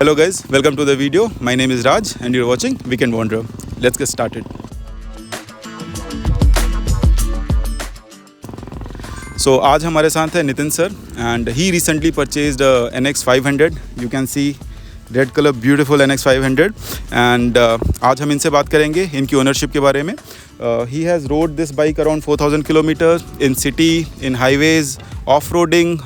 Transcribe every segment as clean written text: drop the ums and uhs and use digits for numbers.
Hello guys, welcome to the video. My name is Raj and you're watching Weekend Wanderer. Let's get started. So आज हमारे साथ है Nitin sir and he recently purchased a NX 500. You can see red colour beautiful NX 500 and आज हम इनसे बात करेंगे इनकी ओनरशिप के बारे में. He has rode this bike around 4000 kilometre in city, in highways, off roading,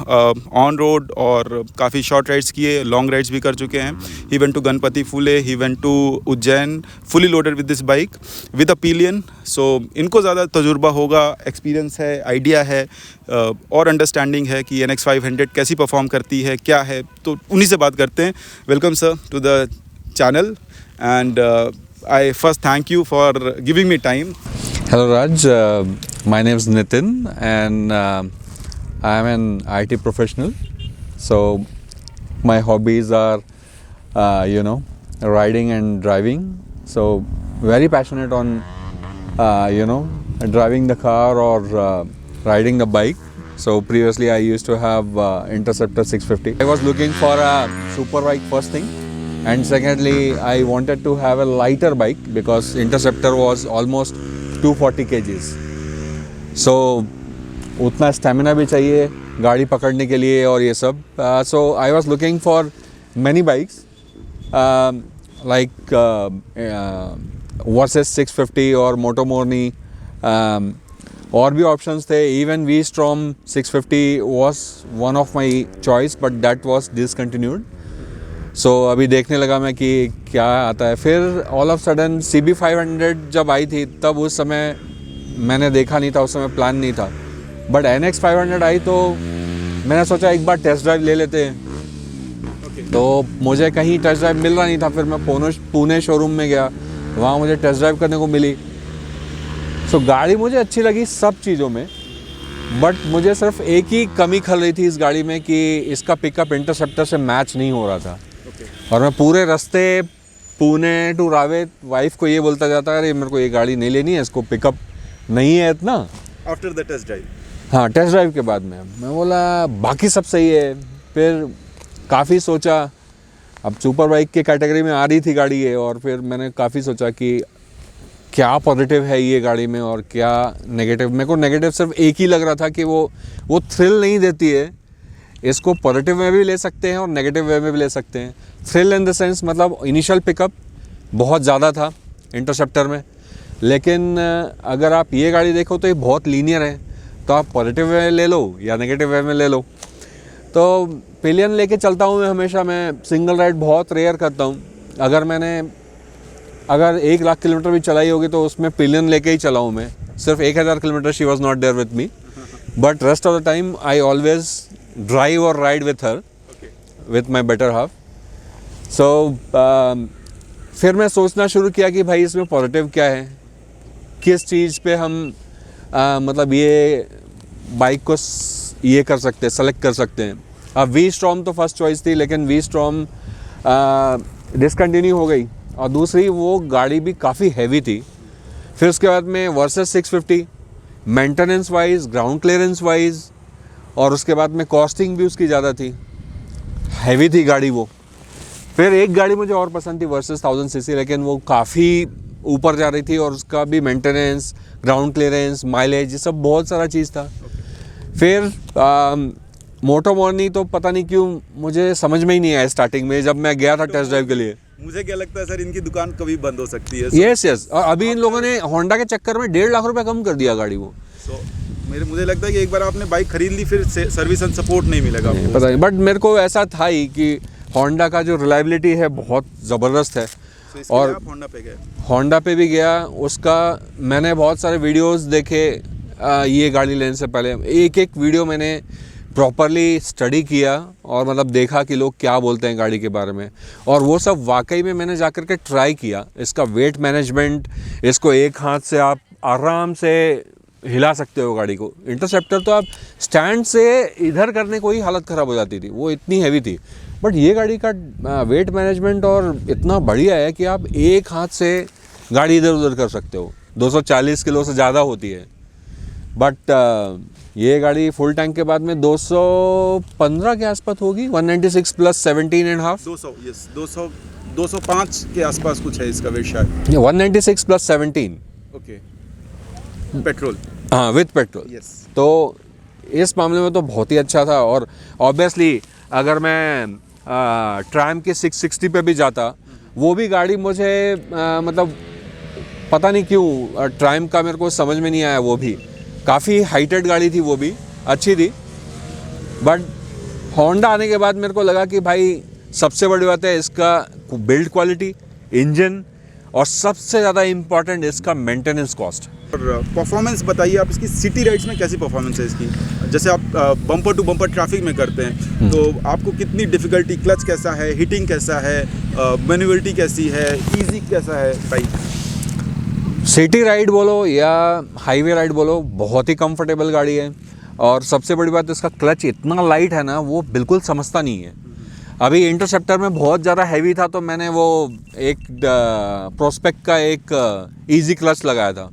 on road और काफ़ी शॉर्ट राइड्स किए, लॉन्ग राइड्स भी कर चुके हैं. He went to Ganpatipule, he went to Ujjain, fully loaded with this bike with a pillion. So इनको ज़्यादा तजुर्बा होगा, एक्सपीरियंस है, आइडिया है और अंडरस्टैंडिंग है कि NX 500 कैसी परफॉर्म करती है, क्या है. तो उन्हीं से बात करते हैं. Welcome sir to the channel and I first thank you for giving me time. Hello Raj, my name is Nitin and I am an IT professional. So my hobbies are riding and driving. So very passionate on driving the car or riding the bike. So previously I used to have Interceptor 650. I was looking for a super bike first thing, and secondly I wanted to have a lighter bike because Interceptor was almost 240 kgs. So उतना stamina भी चाहिए गाड़ी पकड़ने के लिए और ये सब. So I was looking for many bikes like Versys 650 और Moto Morni. और भी ऑप्शंस थे. Even V-Strom 650 was one of my choice but that was discontinued. So अभी देखने लगा मैं कि क्या आता है. फिर ऑल ऑफ सडन CB 500 जब आई थी तब उस समय मैंने देखा नहीं था, उस समय प्लान नहीं था. बट NX 500 आई तो मैंने सोचा एक बार टेस्ट ड्राइव ले लेते हैं. तो मुझे कहीं टेस्ट ड्राइव मिल रहा नहीं था. फिर मैं पुणे शोरूम में गया, वहाँ मुझे टेस्ट ड्राइव करने को मिली. सो गाड़ी मुझे अच्छी लगी सब चीज़ों में, बट मुझे सिर्फ एक ही कमी खल रही थी इस गाड़ी में कि इसका पिकअप इंटरसेप्टर से मैच नहीं हो रहा था. और मैं पूरे रास्ते पुणे टू रावे वाइफ को ये बोलता जाता, अरे मेरे को ये गाड़ी नहीं लेनी है, इसको पिकअप नहीं है इतना. आफ्टर द टेस्ट ड्राइव, हाँ टेस्ट ड्राइव के बाद में मैं बोला बाकी सब सही है. फिर काफ़ी सोचा, अब सुपर बाइक के कैटेगरी में आ रही थी गाड़ी ये, और फिर मैंने काफ़ी सोचा कि क्या पॉजिटिव है ये गाड़ी में और क्या नेगेटिव. मेरे को नेगेटिव सिर्फ एक ही लग रहा था कि वो थ्रिल नहीं देती है. इसको पॉजिटिव में भी ले सकते हैं और नेगेटिव वे में भी ले सकते हैं. थ्रिल इन द सेंस मतलब इनिशियल पिकअप बहुत ज़्यादा था इंटरसेप्टर में, लेकिन अगर आप ये गाड़ी देखो तो ये बहुत लीनियर है. तो आप पॉजिटिव वे ले लो या नेगेटिव वे में ले लो. तो पिलियन लेके चलता हूँ मैं हमेशा. मैं सिंगल राइड बहुत रेयर करता हूँ. अगर 1 लाख किलोमीटर भी चलाई होगी तो उसमें पिलियन लेके ही चलाऊँ मैं. सिर्फ 1000 kilometre she was not there with me, but rest of the time I always drive और ride with her, with my better half. So फिर मैं सोचना शुरू किया कि भाई इसमें पॉजिटिव क्या है, किस चीज़ पे हम मतलब ये बाइक को ये कर सकते हैं, सेलेक्ट कर सकते हैं. अब V-Strom तो फर्स्ट चॉइस थी, लेकिन V-Strom डिसकंटिन्यू हो गई. और दूसरी वो गाड़ी भी काफ़ी हैवी थी. फिर उसके बाद में Versys 650 maintenance wise, ground clearance wise, और उसके बाद में कॉस्टिंग भी उसकी ज़्यादा थी, हैवी थी गाड़ी वो. फिर एक गाड़ी मुझे और पसंद थी Versys 1000cc, लेकिन वो काफ़ी ऊपर जा रही थी और उसका भी मेंटेनेंस, ग्राउंड क्लियरेंस, माइलेज, ये सब बहुत सारा चीज़ था. फिर मोटो मॉर्नी तो पता नहीं क्यों मुझे समझ में ही नहीं आया स्टार्टिंग में जब मैं गया था टेस्ट ड्राइव के लिए. मुझे क्या लगता है सर, इनकी दुकान कभी बंद हो सकती है. यस. और अभी इन लोगों ने होंडा के चक्कर में 1.5 लाख रुपए कम कर दिया गाड़ी वो. मुझे लगता है कि एक बार आपने बाइक खरीद ली फिर सर्विस एंड सपोर्ट नहीं मिलेगा आपको. पता नहीं, बट मेरे को ऐसा था ही कि होंडा का जो रिलायबिलिटी है बहुत ज़बरदस्त है. और होंडा पे गए, होंडा पे भी गया. उसका मैंने बहुत सारे वीडियोस देखे ये गाड़ी लेने से पहले. एक वीडियो मैंने प्रॉपरली स्टडी किया और मतलब देखा कि लोग क्या बोलते हैं गाड़ी के बारे में, और वो सब वाकई में मैंने जाकर के ट्राई किया. इसका वेट मैनेजमेंट, इसको एक हाथ से आप आराम से हिला सकते हो गाड़ी को. इंटरसेप्टर तो आप स्टैंड से इधर करने को ही हालत ख़राब हो जाती थी, वो इतनी हैवी थी. बट ये गाड़ी का वेट मैनेजमेंट और इतना बढ़िया है कि आप एक हाथ से गाड़ी इधर उधर कर सकते हो. 240 किलो से ज़्यादा होती है, बट ये गाड़ी फुल टैंक के बाद में 215 के आसपास होगी, 196 प्लस 17.5, 200, यस 205 के आसपास कुछ है इसका वेट शायद। 196 प्लस 17, ओके, पेट्रोल, हाँ विथ पेट्रोल। यस। तो इस मामले में तो बहुत ही अच्छा था। और ऑब्वियसली अगर मैं ट्राम के 660 पे भी जाता, वो भी गाड़ी मुझे मतलब पता नहीं क्यों ट्राम का मेरे को समझ में नहीं आया। वो भी काफ़ी हाइटेड गाड़ी थी, वो भी अच्छी थी। बट होंडा आने के बाद मेरे को लगा कि भाई सबसे बड़ी बात है इसका बिल्ड क्वालिटी, इंजन, और सबसे ज़्यादा इम्पॉर्टेंट इसका मेंटेनेंस कॉस्ट। और परफॉर्मेंस बताइए आप इसकी, सिटी राइड्स में कैसी परफॉर्मेंस है इसकी? जैसे आप बम्पर टू बम्पर ट्रैफिक में करते हैं तो आपको कितनी डिफ़िकल्टी, क्लच कैसा है, हिटिंग कैसा है, मैन्युअलिटी कैसी है, इजी कैसा है बाइक? सिटी राइड बोलो या हाईवे राइड बोलो, बहुत ही कंफर्टेबल गाड़ी है। और सबसे बड़ी बात इसका क्लच इतना लाइट है ना, वो बिल्कुल समझता नहीं है। अभी इंटरसेप्टर में बहुत ज़्यादा हैवी था तो मैंने वो एक प्रोस्पेक्ट का एक इजी क्लच लगाया था।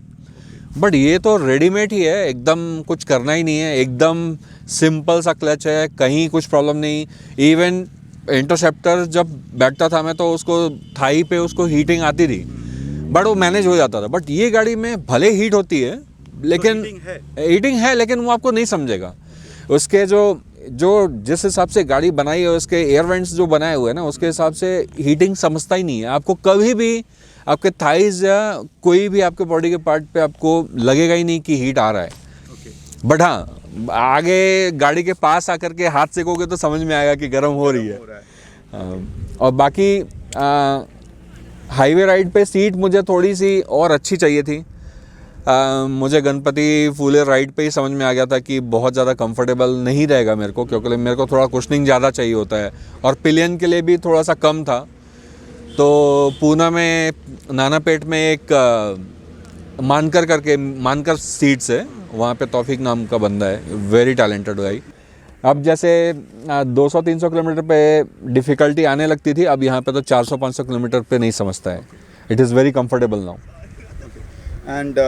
बट ये तो रेडीमेड ही है, एकदम कुछ करना ही नहीं है, एकदम सिंपल सा क्लच है, कहीं कुछ प्रॉब्लम नहीं। इवन इंटरसेप्टर जब बैठता था मैं तो उसको थाई पे उसको हीटिंग आती थी, बट वो मैनेज हो जाता था। बट ये गाड़ी में भले हीट होती है लेकिन हीटिंग है लेकिन वो आपको नहीं समझेगा। उसके जो जिस हिसाब से गाड़ी बनाई है, उसके एयर वेंट्स जो बनाए हुए हैं ना, उसके हिसाब से हीटिंग समझता ही नहीं है। आपको कभी भी आपके थाइज या कोई भी आपके बॉडी के पार्ट पे आपको लगेगा ही नहीं कि हीट आ रहा है। बट हाँ, आगे गाड़ी के पास आकर के हाथ सेकोगे तो समझ में आएगा कि गर्म हो रही है। और बाकी हाईवे राइड पे सीट मुझे थोड़ी सी और अच्छी चाहिए थी। मुझे गणपति फूले राइड पे ही समझ में आ गया था कि बहुत ज़्यादा कंफर्टेबल नहीं रहेगा मेरे को, क्योंकि मेरे को थोड़ा कुशनिंग ज़्यादा चाहिए होता है और पिलियन के लिए भी थोड़ा सा कम था। तो पूना में नानापेट में एक मानकर सीट्स है, वहाँ पे तौफीक नाम का बंदा है, वेरी टैलेंटेड गाई। अब जैसे 200-300 किलोमीटर पे डिफ़िकल्टी आने लगती थी, अब यहाँ पे तो 400-500 किलोमीटर पे नहीं समझता है। It is very comfortable now. And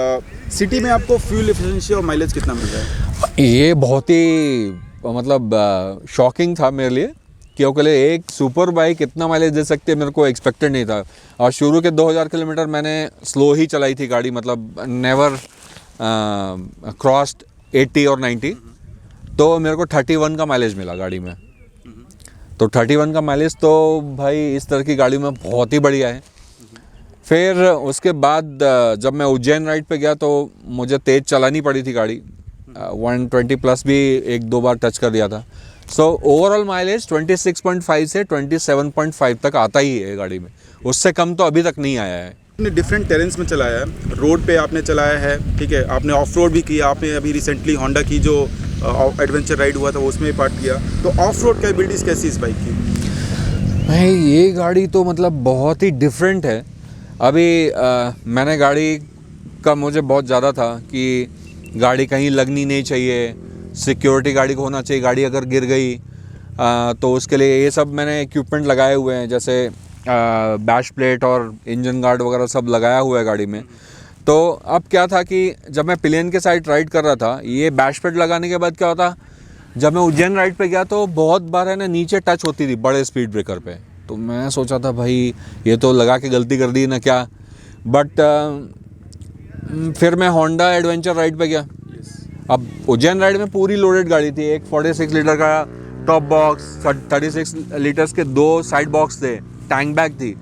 city में आपको फ्यूल एफिशिएंसी और माइलेज कितना मिल रहा है? ये बहुत ही मतलब शॉकिंग था मेरे लिए, क्योंकि एक सुपर बाइक इतना माइलेज दे सकती है मेरे को एक्सपेक्टेड नहीं था। और शुरू के 2000 किलोमीटर मैंने स्लो ही चलाई थी गाड़ी, मतलब नेवर क्रॉस्ड 80 और 90। तो मेरे को 31 का माइलेज मिला गाड़ी में। तो 31 का माइलेज तो भाई इस तरह की गाड़ी में बहुत ही बढ़िया है। फिर उसके बाद जब मैं उज्जैन राइड पे गया तो मुझे तेज़ चलानी पड़ी थी गाड़ी, 120 प्लस भी 1-2 बार टच कर दिया था। सो ओवरऑल माइलेज 26.5 से 27.5 तक आता ही है गाड़ी में, उससे कम तो अभी तक नहीं आया है। आपने डिफरेंट टेरेंस में चलाया है, रोड पे आपने चलाया है, ठीक है, आपने ऑफ रोड भी किया, आपने अभी रिसेंटली होंडा की जो एडवेंचर राइड हुआ था उसमें भी पार्ट किया। तो ऑफ रोड कैपेबिलिटीज़ कैसी इस बाइक की? भाई ये गाड़ी तो मतलब बहुत ही डिफरेंट है। अभी मैंने गाड़ी का मुझे बहुत ज़्यादा था कि गाड़ी कहीं लगनी नहीं चाहिए, सिक्योरिटी गाड़ी को होना चाहिए, गाड़ी अगर गिर गई तो उसके लिए ये सब मैंने इक्विपमेंट लगाए हुए हैं, जैसे बैश प्लेट और इंजन गार्ड वगैरह सब लगाया हुआ है गाड़ी में। तो अब क्या था कि जब मैं पिलियन के साइड राइड कर रहा था, ये बैश प्लेट लगाने के बाद क्या होता, जब मैं उज्जैन राइड पे गया तो बहुत बार है ना नीचे टच होती थी बड़े स्पीड ब्रेकर पे। तो मैं सोचा था भाई ये तो लगा के गलती कर दी ना क्या। बट फिर मैं होंडा एडवेंचर राइड पे गया। अब उज्जैन राइड में पूरी लोडेड गाड़ी थी, एक 46 लीटर का टॉप बॉक्स, 36 लीटर्स के 2 साइड बॉक्स थे, टैंक बैग थी।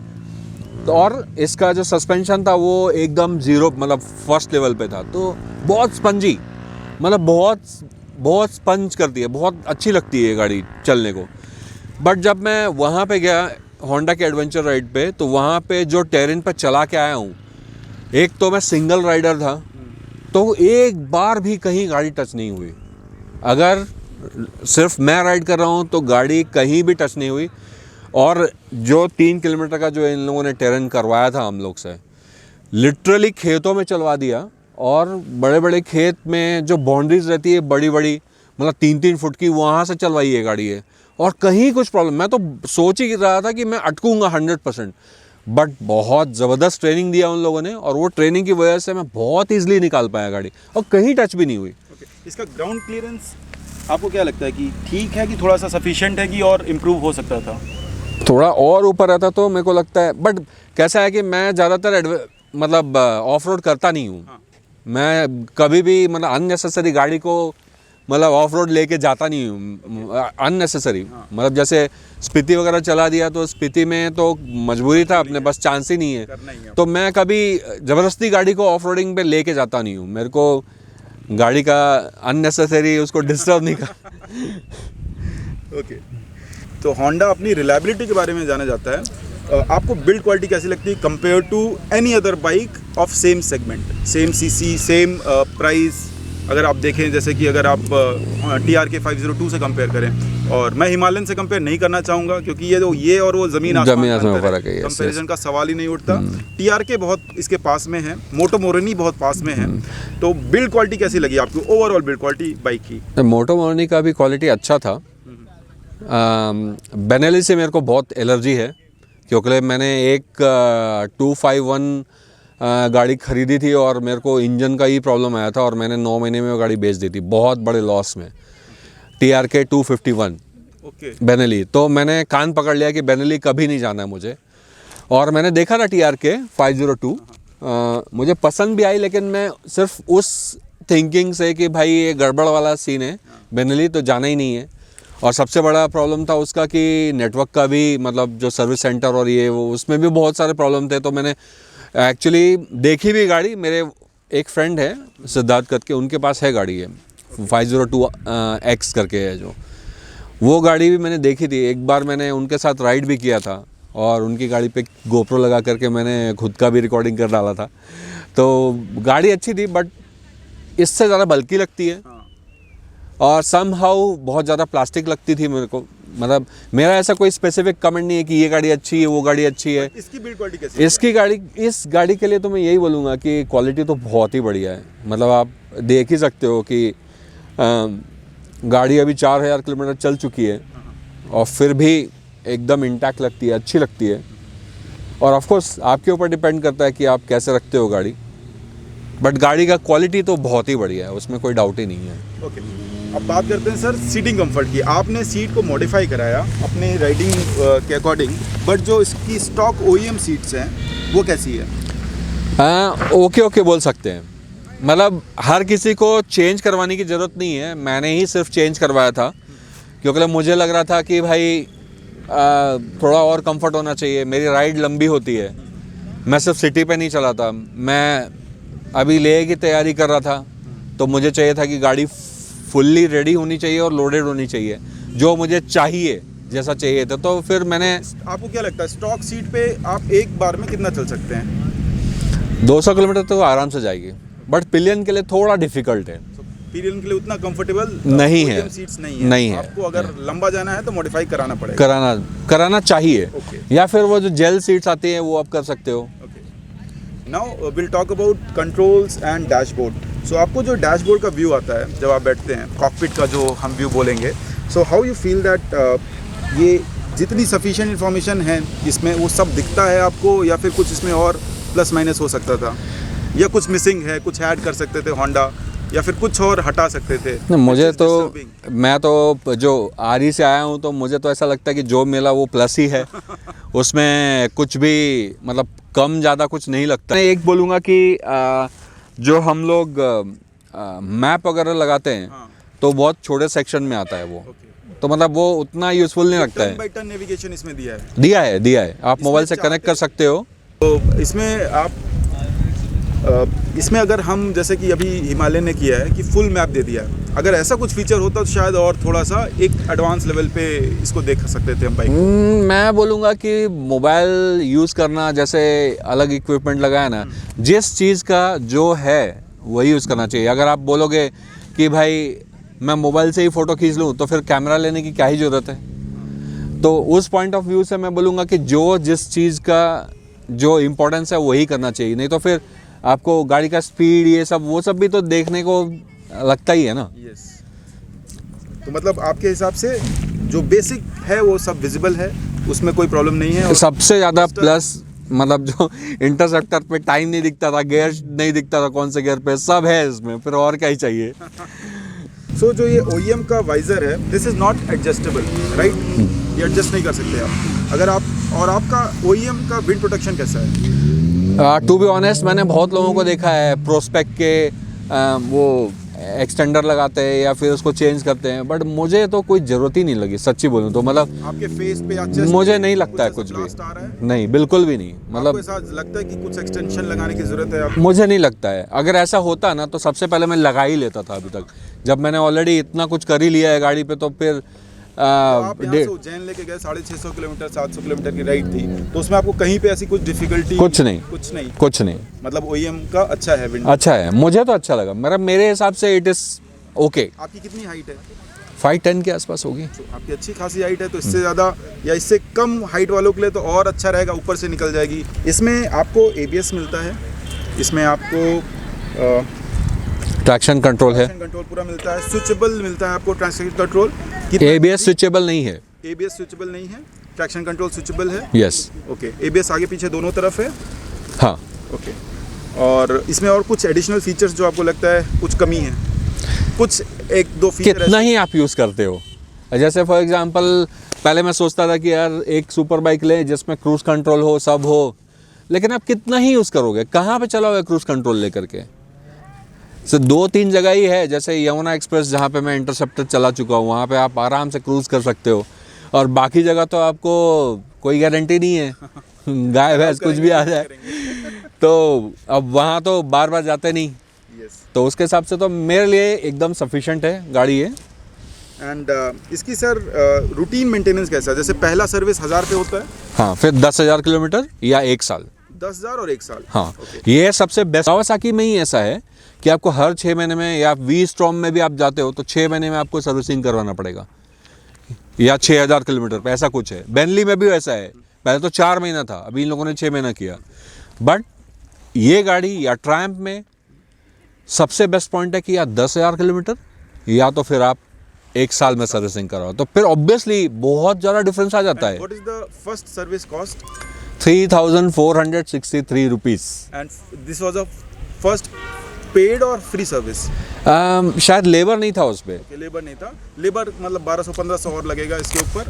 तो और इसका जो सस्पेंशन था वो एकदम ज़ीरो, मतलब फर्स्ट लेवल पे था। तो बहुत स्पंजी, मतलब बहुत स्पंज करती है, बहुत अच्छी लगती है ये गाड़ी चलने को। बट जब मैं वहाँ पे गया होंडा के एडवेंचर राइड पे, तो वहाँ पे जो टेरेन पे चला के आया हूँ, एक तो मैं सिंगल राइडर था तो एक बार भी कहीं गाड़ी टच नहीं हुई। अगर सिर्फ मैं राइड कर रहा हूँ तो गाड़ी कहीं भी टच नहीं हुई। और जो 3 किलोमीटर का जो इन लोगों ने टेरेन करवाया था हम लोग से, लिटरली खेतों में चलवा दिया। और बड़े बड़े खेत में जो बाउंड्रीज रहती है बड़ी बड़ी, मतलब 3-3 फुट की, वहाँ से चलवाई है गाड़ी है। और कहीं कुछ प्रॉब्लम, मैं तो सोच ही रहा था कि मैं अटकूंगा 100%। बट बहुत ज़बरदस्त ट्रेनिंग दिया उन लोगों ने, और वो ट्रेनिंग की वजह से मैं बहुत ईजिली निकाल पाया गाड़ी, और कहीं टच भी नहीं हुई। इसका ग्राउंड क्लियरेंस आपको क्या लगता है कि ठीक है कि थोड़ा सा सफिशिएंट है कि और इम्प्रूव हो सकता था? थोड़ा और ऊपर रहता तो मेरे को लगता है, बट कैसा है कि मैं ज़्यादातर मतलब ऑफ रोड करता नहीं हूँ। हाँ। मैं कभी भी मतलब अननेसेसरी गाड़ी को मतलब ऑफ रोड लेके जाता नहीं हूँ अननेसेसरी। मतलब जैसे स्पीति वगैरह चला दिया तो स्पीति में तो मजबूरी था, अपने पास चांस ही नहीं करना ही है। है। तो मैं कभी ज़बरदस्ती गाड़ी को ऑफ रोडिंग पे लेके जाता नहीं हूँ। मेरे को गाड़ी का अननेसेसरी उसको डिस्टर्ब नहीं कर। ओके, तो होंडा अपनी रिलायबिलिटी के बारे में जाना जाता है। आपको बिल्ड क्वालिटी कैसी लगती है compare to any other bike of same segment, same CC, same price? अगर आप देखें जैसे कि अगर आप TRK 502 से कंपेयर करें, और मैं हिमालयन से कंपेयर नहीं करना चाहूँगा क्योंकि ये और वो ज़मीन आसमान का फर्क है। कंपेरिजन का सवाल ही नहीं उठता। TRK बहुत इसके पास में है, मोटो मोरनी बहुत पास में है। तो बिल्ड क्वालिटी कैसी लगी आपको, ओवरऑल बिल्ड क्वालिटी बाइक की? मोटो मोरनी का भी क्वालिटी अच्छा था। बेनेली से मेरे को बहुत एलर्जी है क्योंकि मैंने एक 251 गाड़ी खरीदी थी और मेरे को इंजन का ही प्रॉब्लम आया था और मैंने 9 महीने में वो गाड़ी बेच दी थी बहुत बड़े लॉस में। TRK 251 okay, Benelli. तो मैंने कान पकड़ लिया कि बेनेली कभी नहीं जाना है मुझे। और मैंने देखा था TRK 502, मुझे पसंद भी आई, लेकिन मैं सिर्फ उस थिंकिंग से कि भाई ये गड़बड़ वाला सीन है, बेनेली तो जाना ही नहीं है। और सबसे बड़ा प्रॉब्लम था उसका कि नेटवर्क का भी, मतलब जो सर्विस सेंटर और ये वो उसमें भी बहुत सारे प्रॉब्लम थे। तो मैंने एक्चुअली देखी भी गाड़ी, मेरे एक फ्रेंड है सिद्धार्थ करके, उनके पास है गाड़ी है 502X करके है जो, वो गाड़ी भी मैंने देखी थी। एक बार मैंने उनके साथ राइड भी किया था और उनकी गाड़ी पे GoPro लगा करके मैंने खुद का भी रिकॉर्डिंग कर डाला था। तो गाड़ी अच्छी थी बट इससे ज़्यादा बल्की लगती है और समहाउ बहुत ज़्यादा प्लास्टिक लगती थी मेरे को। मतलब मेरा ऐसा कोई स्पेसिफिक कमेंट नहीं है कि ये गाड़ी अच्छी है वो गाड़ी अच्छी है। इसकी बिल्ड क्वालिटी कैसी है? इस गाड़ी के लिए तो मैं यही बोलूँगा कि क्वालिटी तो बहुत ही बढ़िया है। मतलब आप देख ही सकते हो कि गाड़ी अभी 4000 किलोमीटर चल चुकी है और फिर भी एकदम इंटैक्ट लगती है, अच्छी लगती है। और ऑफ कोर्स आपके ऊपर डिपेंड करता है कि आप कैसे रखते हो गाड़ी, बट गाड़ी का क्वालिटी तो बहुत ही बढ़िया है, उसमें कोई डाउट ही नहीं है। ओके, अब बात करते हैं सर सीटिंग कंफर्ट की। आपने सीट को मॉडिफाई कराया अपने राइडिंग के अकॉर्डिंग, बट जो इसकी स्टॉक OEM सीट्स हैं वो कैसी है? ओके बोल सकते हैं। मतलब हर किसी को चेंज करवाने की ज़रूरत नहीं है, मैंने ही सिर्फ चेंज करवाया था क्योंकि मुझे लग रहा था कि भाई थोड़ा और कंफर्ट होना चाहिए। मेरी राइड लंबी होती है, मैं सिर्फ सिटी पे नहीं चलाता, मैं अभी लेह की तैयारी कर रहा था तो मुझे चाहिए था कि गाड़ी फुल्ली रेडी होनी चाहिए और लोडेड होनी चाहिए, जो मुझे चाहिए जैसा चाहिए था। तो फिर मैंने, आपको क्या लगता है स्टॉक सीट पे आप एक बार में कितना चल सकते हैं? 200 किलोमीटर तो आराम से जाएगी, बट पिलियन के लिए थोड़ा डिफिकल्ट है। पिलियन के लिए उतना कंफर्टेबल नहीं है, सीट्स नहीं है। आपको अगर लंबा जाना है तो मॉडिफाई कराना पड़ेगा, कराना चाहिए। Okay. या फिर वो जो जेल सीट्स आती हैं वो आप कर सकते हो। Now will talk about controls and dashboard. So आपको जो डैशबोर्ड का व्यू आता है जब आप बैठते हैं, कॉकपिट का जो हम व्यू बोलेंगे, so how you feel that ये जितनी सफिशिएंट इन्फॉर्मेशन है इसमें वो सब दिखता है आपको, या फिर कुछ इसमें और प्लस माइनस हो सकता था, या कुछ मिसिंग है, कुछ ऐड कर सकते थे होंडा, या फिर कुछ और हटा सकते थे? मुझे तो, मैं तो जो RE से आया हूँ तो मुझे तो ऐसा लगता है कि जो मिला वो प्लस ही है। उसमें कुछ भी मतलब कम ज़्यादा कुछ नहीं लगता। मैं एक बोलूँगा कि जो हम लोग मैप वगैरह लगाते हैं तो बहुत छोटे सेक्शन में आता है वो, तो मतलब वो उतना यूज़फुल नहीं लगता है। टर्न बाय टर्न नेविगेशन इसमें दिया है। आप मोबाइल से कनेक्ट कर सकते हो। तो इसमें आप इसमें अगर हम जैसे कि अभी हिमालयन ने किया है कि फुल मैप दे दिया है, अगर ऐसा कुछ फीचर होता तो शायद और थोड़ा सा एक एडवांस लेवल पे इसको देख सकते थे हम बाइक। मैं बोलूँगा कि मोबाइल यूज़ करना, जैसे अलग इक्विपमेंट लगाया ना, जिस चीज़ का जो है वही यूज़ करना चाहिए। अगर आप बोलोगे कि भाई मैं मोबाइल से ही फ़ोटो खींच लूँ तो फिर कैमरा लेने की क्या ही ज़रूरत है। तो उस पॉइंट ऑफ व्यू से मैं बोलूँगा कि जो जिस चीज़ का जो इम्पोर्टेंस है वही करना चाहिए, नहीं तो फिर आपको गाड़ी का स्पीड ये सब वो सब भी तो देखने को लगता ही है ना। यस, तो मतलब आपके हिसाब से जो बेसिक है वो सब विजिबल है, उसमें कोई प्रॉब्लम नहीं है। सबसे ज़्यादा प्लस मतलब जो इंटरसेप्टर पे टाइम नहीं दिखता था, गियर नहीं दिखता था कौन से गियर पे, सब है इसमें, फिर और क्या ही चाहिए। सो जो ये OEM का वाइजर है, this is not adjustable, right? ये एडजस्ट नहीं कर सकते आप। अगर आप, और आपका OEM का विंड प्रोटेक्शन कैसा है? टू बी ऑनेस्ट, मैंने बहुत लोगों को देखा है प्रोस्पेक्ट के वो एक्सटेंडर लगाते हैं या फिर उसको चेंज करते हैं, बट मुझे तो कोई ज़रूरत ही नहीं लगी, सच्ची बोलूँ तो। मतलब आपके फेस पे या चेस्ट मुझे पे नहीं लगता है कुछ ऐसा blast आ रहा है? भी, नहीं, बिल्कुल भी नहीं। आपको मतलब ऐसा लगता है कि कुछ एक्सटेंशन लगाने की जरूरत है आपको? मुझे नहीं लगता है। अगर ऐसा होता ना तो सबसे पहले मैं लगा ही लेता था अभी तक। जब मैंने ऑलरेडी इतना कुछ कर ही लिया है गाड़ी पे, तो फिर आप यहाँ से उज्जैन लेके गए, 650 किलोमीटर 700 किलोमीटर की राइड थी, तो उसमें आपको कहीं पे ऐसी कुछ डिफिकल्टी? कुछ नहीं, कुछ नहीं। मतलब OEM का अच्छा है विंड? अच्छा है, मुझे तो अच्छा लगा। मेरे हिसाब से इट इज़ ओके। आपकी कितनी हाइट है? 5'10" के आसपास होगी। आपकी अच्छी खासी हाइट है, तो इससे ज़्यादा या इससे कम हाइट वालों के लिए तो और अच्छा रहेगा, ऊपर से निकल जाएगी। इसमें आपको ABS मिलता है, इसमें आपको ट्रैक्शन कंट्रोल है, कंट्रोल पूरा मिलता है, स्विचेबल मिलता है आपको ट्रैक्शन कंट्रोल। ABS स्विचेबल नहीं है। ABS स्विचेबल नहीं है, ट्रैक्शन कंट्रोल स्विचेबल है। यस। ओके, ABS आगे पीछे दोनों तरफ है। हाँ। ओके, और इसमें और कुछ एडिशनल फीचर्स जो आपको लगता है कुछ कमी है? कुछ एक दो फीचर कितना ही आप यूज़ करते हो? जैसे फॉर एग्जांपल, पहले मैं सोचता था कि यार एक सुपर बाइक ले जिसमें क्रूज़ कंट्रोल हो, सब हो, लेकिन आप कितना ही यूज़ करोगे? कहाँ पे चलाओगे क्रूज़ कंट्रोल लेकर के? सो 2-3 जगह ही है, जैसे यमुना एक्सप्रेस जहाँ पे मैं इंटरसेप्टर चला चुका हूँ, वहाँ पे आप आराम से क्रूज़ कर सकते हो, और बाकी जगह तो आपको कोई गारंटी नहीं है, गाय भैंस कुछ भी आ जाए। तो अब वहाँ तो बार बार जाते नहीं, तो उसके हिसाब से तो मेरे लिए एकदम सफिशेंट है गाड़ी ये। एंड इसकी सर रूटीन मेंटेनेंस कैसा है? जैसे पहला सर्विस 1000 पे होता है, हाँ, फिर 10,000 किलोमीटर या 1 साल। 10,000 और 1 साल। हाँ, ये सबसे बेस्ट। कावासाकी में ही ऐसा है कि आपको हर 6 महीने में, या V-Strom में भी आप जाते हो तो 6 महीने में आपको सर्विसिंग करवाना पड़ेगा, या 6000 किलोमीटर पे, ऐसा कुछ है। बेनली में भी ऐसा है, पहले तो 4 महीना था, अभी इन लोगों ने 6 महीना किया। बट ये गाड़ी या ट्रायम्फ में सबसे बेस्ट पॉइंट है कि या 10,000 किलोमीटर या तो फिर आप 1 साल में सर्विसिंग कराओ, तो फिर ऑब्वियसली बहुत ज़्यादा डिफरेंस आ जाता है। What is the first service cost? 3,463 rupees. And this was a first paid और फ्री सर्विस? शायद लेबर नहीं था उस पर। लेबर नहीं था, लेबर मतलब 1200-1500 और लगेगा इसके ऊपर।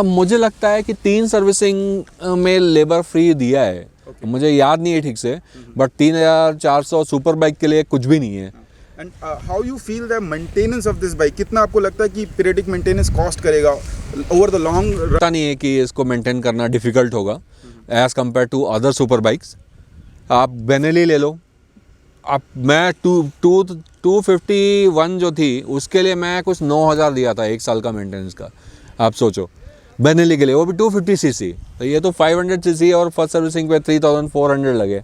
मुझे लगता है कि 3 सर्विसिंग में लेबर फ्री दिया है, मुझे याद नहीं है ठीक से, बट 3,400 सुपर बाइक के लिए कुछ भी नहीं है। And how you feel the maintenance of this bike? कितना आपको लगता है कि पीरियडिक मेंटेनेंस कॉस्ट करेगा ओवर द लॉन्ग? पता नहीं है कि इसको मेंटेन करना डिफिकल्ट होगा as compare to other super bikes. आप बेनेली ले लो, आप, मैं 251 जो थी उसके लिए मैं कुछ 9,000 दिया था 1 साल का मेंटेनेंस का। आप सोचो, बेनेली के लिए, वो भी 250cc, तो ये तो 500cc और फर्स्ट सर्विसिंग पे 3,400 लगे,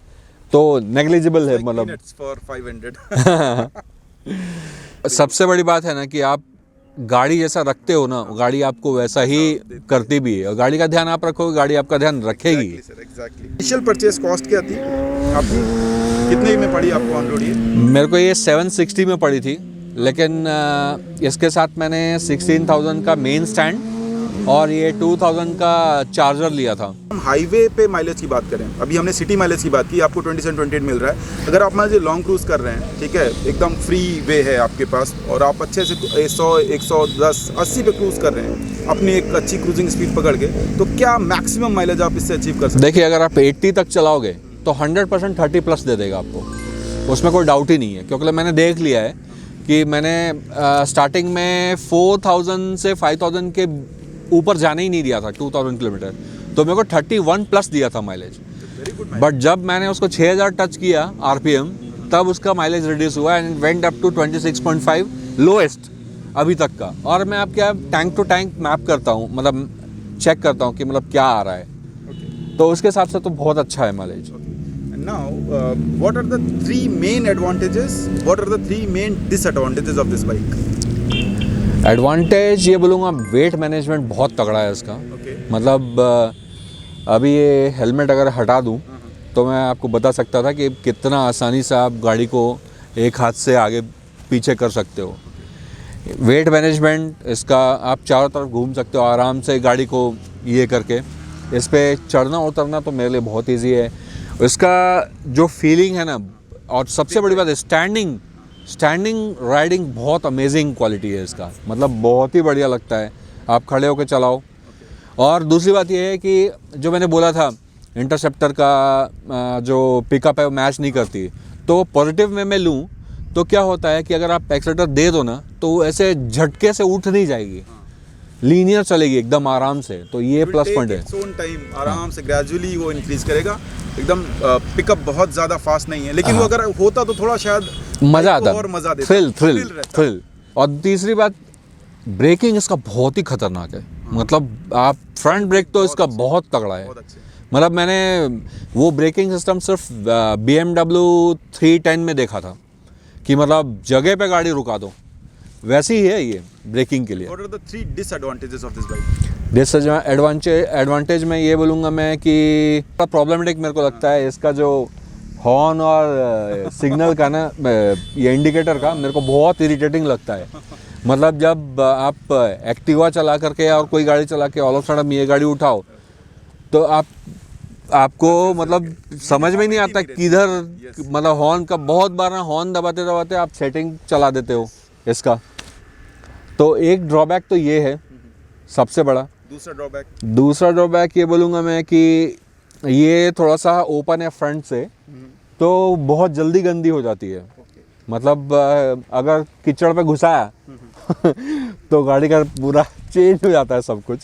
तो नेग्लिजिबल है मतलब। फॉर 500 सबसे बड़ी बात है ना कि आप गाड़ी जैसा रखते हो ना, गाड़ी आपको वैसा ही करती भी है, और गाड़ी का ध्यान आप रखोगे, गाड़ी आपका ध्यान रखेगी। इनिशियल परचेस कॉस्ट क्या थी आपकी? कितने में पड़ी आपको ऑन रोड ये? मेरे को ये 760 में पड़ी थी, लेकिन इसके साथ मैंने 16,000 का मेन स्टैंड और ये 2,000 का चार्जर लिया था। हम हाईवे पे माइलेज की बात करें, अभी हमने सिटी माइलेज की बात की, आपको 27-28 मिल रहा है। अगर आप मान लीजिए लॉन्ग क्रूज कर रहे हैं, ठीक है, एकदम फ्री वे है आपके पास, और आप अच्छे से 100, 110, 80 पे क्रूज कर रहे हैं अपनी एक अच्छी क्रूजिंग स्पीड पकड़ के, तो क्या मैक्सिमम माइलेज आप इससे अचीव कर सकते हैं? देखिए, अगर आप 80 तक चलाओगे तो 100% 30+ दे देगा आपको, उसमें कोई डाउट ही नहीं है। क्योंकि मैंने देख लिया है कि मैंने स्टार्टिंग में 4,000 से 5,000 के ऊपर जाने ही नहीं दिया था 2,000 किलोमीटर, तो मेरे को 31+ दिया था माइलेज। बट जब मैंने उसको 6,000 टच किया RPM, तब उसका माइलेज रिड्यूस हुआ and went up to 26.5 lowest अभी तक का। और मैं अब क्या टैंक टू टैंक मैप करता हूँ, मतलब चेक करता हूँ कि मतलब क्या आ रहा है, तो उसके हिसाब से तो बहुत अच्छा है mileage. Now, what are the 3 main advantages? What are the 3 main disadvantages of this bike? Advantage ये बोलूँगा, वेट मैनेजमेंट बहुत तगड़ा है इसका। मतलब अभी ये हेलमेट अगर हटा दूँ तो मैं आपको बता सकता था कि कितना आसानी से आप गाड़ी को एक हाथ से आगे पीछे कर सकते हो। वेट मैनेजमेंट इसका, आप चारों तरफ घूम सकते हो आराम से गाड़ी को ये करके। इस पर चढ़ना उतरना तो मेरे लिए बहुत ईजी है। इसका जो फीलिंग है ना, और सबसे बड़ी बात है स्टैंडिंग स्टैंडिंग राइडिंग बहुत अमेजिंग क्वालिटी है इसका, मतलब बहुत ही बढ़िया लगता है, आप खड़े होकर चलाओ। और दूसरी बात यह है कि जो मैंने बोला था इंटरसेप्टर का जो पिकअप है वो मैच नहीं करती, तो पॉजिटिव में मैं लूँ तो क्या होता है कि अगर आप एक्सीलरेटर दे दो ना तो वो ऐसे झटके से उठ नहीं जाएगी, लीनियर चलेगी एकदम आराम से, तो ये प्लस पॉइंट है। इट्स ओन टाइम आराम से ग्रेजुअली वो इंक्रीज करेगा, एकदम पिकअप बहुत ज़्यादा फास्ट नहीं है, लेकिन वो अगर होता तो थोड़ा शायद मज़ा आता, और मज़ा देता, थ्रिल। और तीसरी बात, ब्रेकिंग इसका बहुत ही खतरनाक है, मतलब आप फ्रंट ब्रेक तो इसका बहुत तगड़ा है। मतलब मैंने वो ब्रेकिंग सिस्टम सिर्फ BMW 310 में देखा था कि मतलब जगह पे गाड़ी रुका दो, वैसी ही है ये ब्रेकिंग के लिए। What are the 3 disadvantages of this bike? Advantage में ये बोलूँगा मैं कि प्रॉब्लमेटिक मेरे को लगता है इसका जो हॉर्न और सिग्नल का ना, ये इंडिकेटर का मेरे को बहुत इरिटेटिंग लगता है। मतलब जब आप एक्टिवा चला करके और कोई गाड़ी चला के ऑल ऑफ सडन ये गाड़ी उठाओ तो आपको मतलब समझ में नहीं आता किधर, मतलब हॉर्न का बहुत बार ना हॉर्न दबाते दबाते आप सेटिंग चला देते हो इसका। तो एक ड्रॉबैक तो ये है सबसे बड़ा। दूसरा ड्रॉबैक ये बोलूँगा मैं कि ये थोड़ा सा ओपन है फ्रंट से, तो बहुत जल्दी गंदी हो जाती है। मतलब अगर कीचड़ पे घुसाया तो गाड़ी का पूरा चेंज हो जाता है सब कुछ।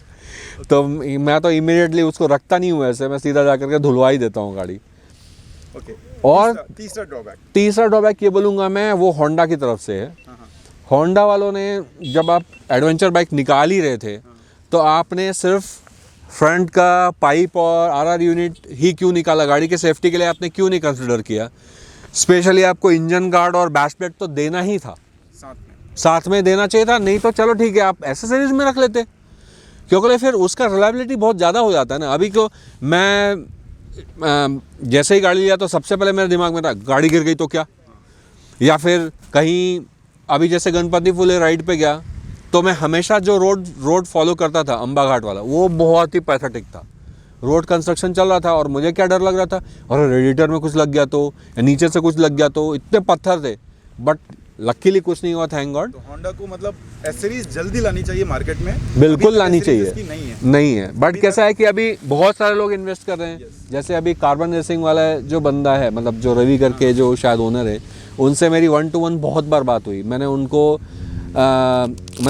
तो मैं तो इमीडिएटली उसको रखता नहीं हूँ ऐसे, मैं सीधा जा करके धुलवा ही देता हूँ गाड़ी। और तीसरा ड्रॉबैक ये बोलूँगा मैं वो होंडा की तरफ से है। होंडा वालों ने जब आप एडवेंचर बाइक निकाल ही रहे थे तो आपने सिर्फ फ्रंट का पाइप और RR यूनिट ही क्यों निकाला, गाड़ी के सेफ्टी के लिए आपने क्यों नहीं कंसिडर किया? स्पेशली आपको इंजन गार्ड और बैश प्लेट तो देना ही था, साथ में देना चाहिए था। नहीं तो चलो ठीक है आप एसेसरीज में रख लेते, क्योंकि फिर उसका रिलायबिलिटी बहुत ज़्यादा हो जाता है ना। अभी को मैं जैसे ही गाड़ी लिया तो सबसे पहले मेरे दिमाग में था गाड़ी गिर गई तो क्या, या फिर कहीं अभी जैसे गणपति फुले राइड पे गया तो मैं हमेशा जो रोड फॉलो करता था अम्बा घाट वाला, वो बहुत ही पैथेटिक था। रोड कंस्ट्रक्शन चल रहा था और मुझे क्या डर लग रहा था, और रेडिएटर में कुछ लग गया तो, या नीचे से कुछ लग गया तो, इतने पत्थर थे। बट लकीली कुछ नहीं हुआ, थैंक गॉड। तो होंडा को मतलब एसेसरीज जल्दी लानी चाहिए मार्केट में, बिल्कुल लानी चाहिए, नहीं है। बट अभी कैसा है कि अभी बहुत सारे लोग इन्वेस्ट कर रहे हैं। जैसे अभी कार्बन रेसिंग वाला जो बंदा है, मतलब जो रवि करके जो शायद ओनर है, उनसे मेरी 1-to-1 बहुत बार बात हुई। मैंने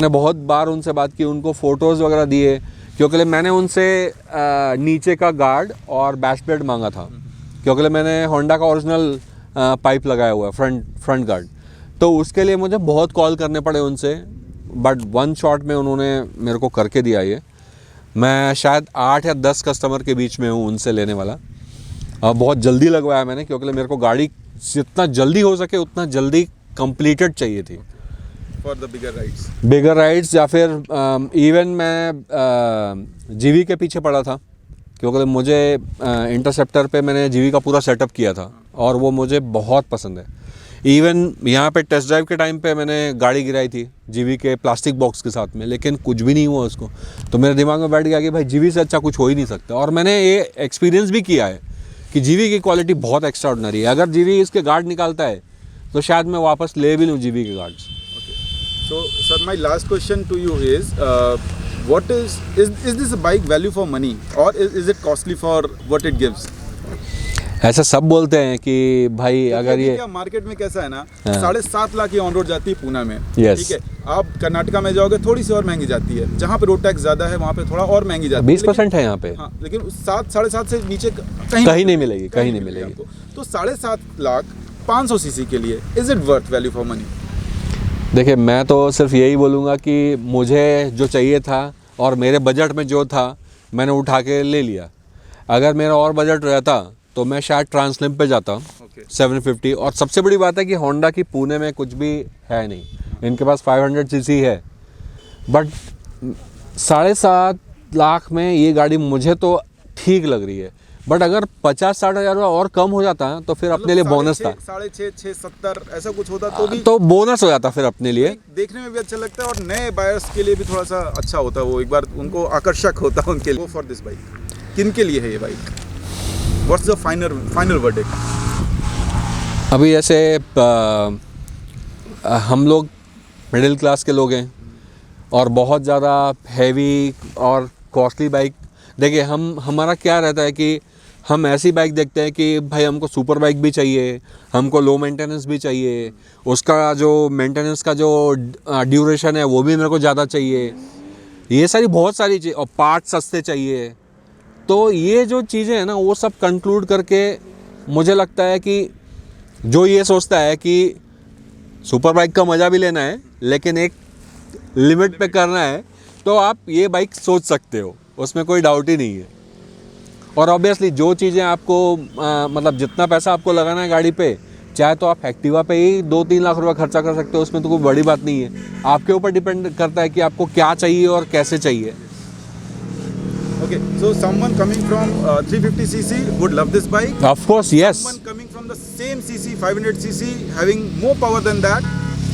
बहुत बार उनसे बात की, उनको फ़ोटोज़ वगैरह दिए, क्योंकि मैंने उनसे नीचे का गार्ड और बैश प्लेट मांगा था, क्योंकि मैंने होंडा का ओरिजिनल पाइप लगाया हुआ है फ्रंट गार्ड। तो उसके लिए मुझे बहुत कॉल करने पड़े उनसे, बट 1 शॉट में उन्होंने मेरे को करके दिया ये। मैं शायद 8 या 10 कस्टमर के बीच में हूँ उनसे लेने वाला। बहुत जल्दी लगवाया मैंने, क्योंकि मेरे को गाड़ी जितना जल्दी हो सके उतना जल्दी कंप्लीटेड चाहिए थी फॉर द बिगर राइड्स। या फिर इवन मैं GV के पीछे पड़ा था, क्योंकि मुझे इंटरसेप्टर पे मैंने GV का पूरा सेटअप किया था और वो मुझे बहुत पसंद है। इवन यहाँ पे टेस्ट ड्राइव के टाइम पे मैंने गाड़ी गिराई थी GV के प्लास्टिक बॉक्स के साथ में, लेकिन कुछ भी नहीं हुआ उसको। तो मेरे दिमाग में बैठ गया कि भाई GV से अच्छा कुछ हो ही नहीं सकता। और मैंने ये एक्सपीरियंस भी किया है कि GV की क्वालिटी बहुत एक्स्ट्रा ऑर्डिनरी है। अगर GV इसके गार्ड निकालता है तो शायद मैं वापस ले भी लूँ GV के guards. So, sir, my last question to you is, what is this a bike value for money, or is it costly for what it gives? ऐसा सब बोलते हैं कि भाई अगर ये मार्केट में कैसा है ना, 7.5 लाख की ऑन रोड जाती है पूना में, yes. ठीक है। आप कर्नाटका में जाओगे थोड़ी सी और महंगी जाती है, जहाँ पे रोड टैक्स ज्यादा है वहाँ पे थोड़ा और महंगी जाती है, 20% है यहाँ पे। हाँ, लेकिन 7-7.5 से नीचे कहीं नहीं मिलेगी। तो 7.5 लाख 500 सीसी के लिए is it worth value for money? देखिए, मैं तो सिर्फ यही बोलूँगा कि मुझे जो चाहिए था और मेरे बजट में जो था मैंने उठा के ले लिया। अगर मेरा और बजट रहता तो मैं शायद ट्रांसलिम पे जाता 750। और सबसे बड़ी बात है कि होंडा की पुणे में कुछ भी है नहीं, इनके पास 500 सीसी है। बट 7.5 लाख में ये गाड़ी मुझे तो ठीक लग रही है। बट अगर 50-60 हज़ार और कम हो जाता तो फिर अपने लिए बोनस था। 6.5-6.70 ऐसा कुछ होता तो भी तो बोनस हो जाता फिर अपने लिए। देखने में भी अच्छा लगता है और नए बायर्स के लिए भी थोड़ा सा अच्छा होता है, वो एक बार उनको आकर्षक होता है उनके लिए। फॉर दिस बाइक किन के लिए है ये bike? What's the final verdict? अभी जैसे हम लोग मिडिल क्लास के लोग हैं और बहुत ज़्यादा हैवी और कॉस्टली बाइक, देखिए हमारा क्या रहता है कि हम ऐसी बाइक देखते हैं कि भाई हमको सुपर बाइक भी चाहिए, हमको लो मेंटेनेंस भी चाहिए, उसका जो मेंटेनेंस का जो ड्यूरेशन है वो भी मेरे को ज़्यादा चाहिए, ये सारी बहुत सारी चीज़, और पार्ट सस्ते चाहिए। तो ये जो चीज़ें हैं ना वो सब कंक्लूड करके मुझे लगता है कि जो ये सोचता है कि सुपर बाइक का मज़ा भी लेना है लेकिन एक लिमिट पे करना है, तो आप ये बाइक सोच सकते हो, उसमें कोई डाउट ही नहीं है। और ऑब्वियसली जो चीज़ें आपको मतलब जितना पैसा आपको लगाना है गाड़ी पे, चाहे तो आप एक्टिवा पे ही 2-3 लाख रुपए खर्चा कर सकते हो, उसमें तो कोई बड़ी बात नहीं है। आपके ऊपर डिपेंड करता है कि आपको क्या चाहिए और कैसे चाहिए। Okay, so someone coming from 350cc would love this bike. Of course, yes. Someone coming from the same cc 500cc having more power than that,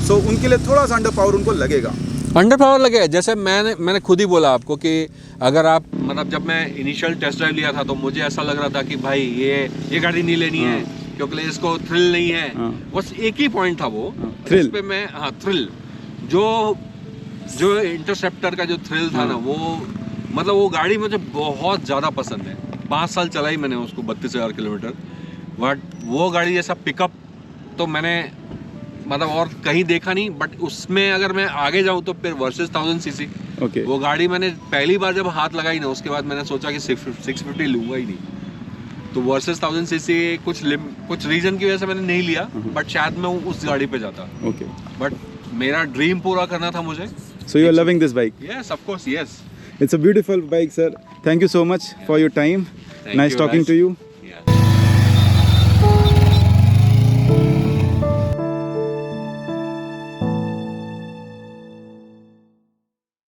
so उनके लिए थोड़ा सा अंडर पावर उनको लगेगा। अंडर पावर लगे, जैसे मैंने खुद ही बोला आपको कि अगर आप मतलब जब मैं इनिशियल टेस्ट ड्राइव लिया था तो मुझे ऐसा लग रहा था कि भाई ये गाड़ी नहीं लेनी है क्योंकि इसको थ्रिल नहीं है। बस एक ही पॉइंट था वो थ्रिल पे, मैं थ्रिल जो इंटरसेप्टर का जो थ्रिल था ना, वो मतलब वो गाड़ी मुझे बहुत ज़्यादा पसंद है। 5 साल चलाई मैंने उसको 32,000 किलोमीटर, बट वो गाड़ी जैसा पिकअप तो मैंने मतलब और कहीं देखा नहीं। बट उसमें अगर मैं आगे जाऊँ तो फिर वर्सेस 1000cc, वो गाड़ी मैंने पहली बार जब हाथ लगाई ना, उसके बाद मैंने सोचा कि 650 लूँगा ही नहीं। तो वर्सेस 1000cc कुछ रीज़न की वजह से मैंने नहीं लिया, बट शायद मैं उस गाड़ी पे जाता। बट मेरा ड्रीम पूरा करना था मुझे। So you are loving this bike? Yes, of course, yes. It's a beautiful bike, sir. Thank you so much for your time. Thank Nice you, talking Raj. to you.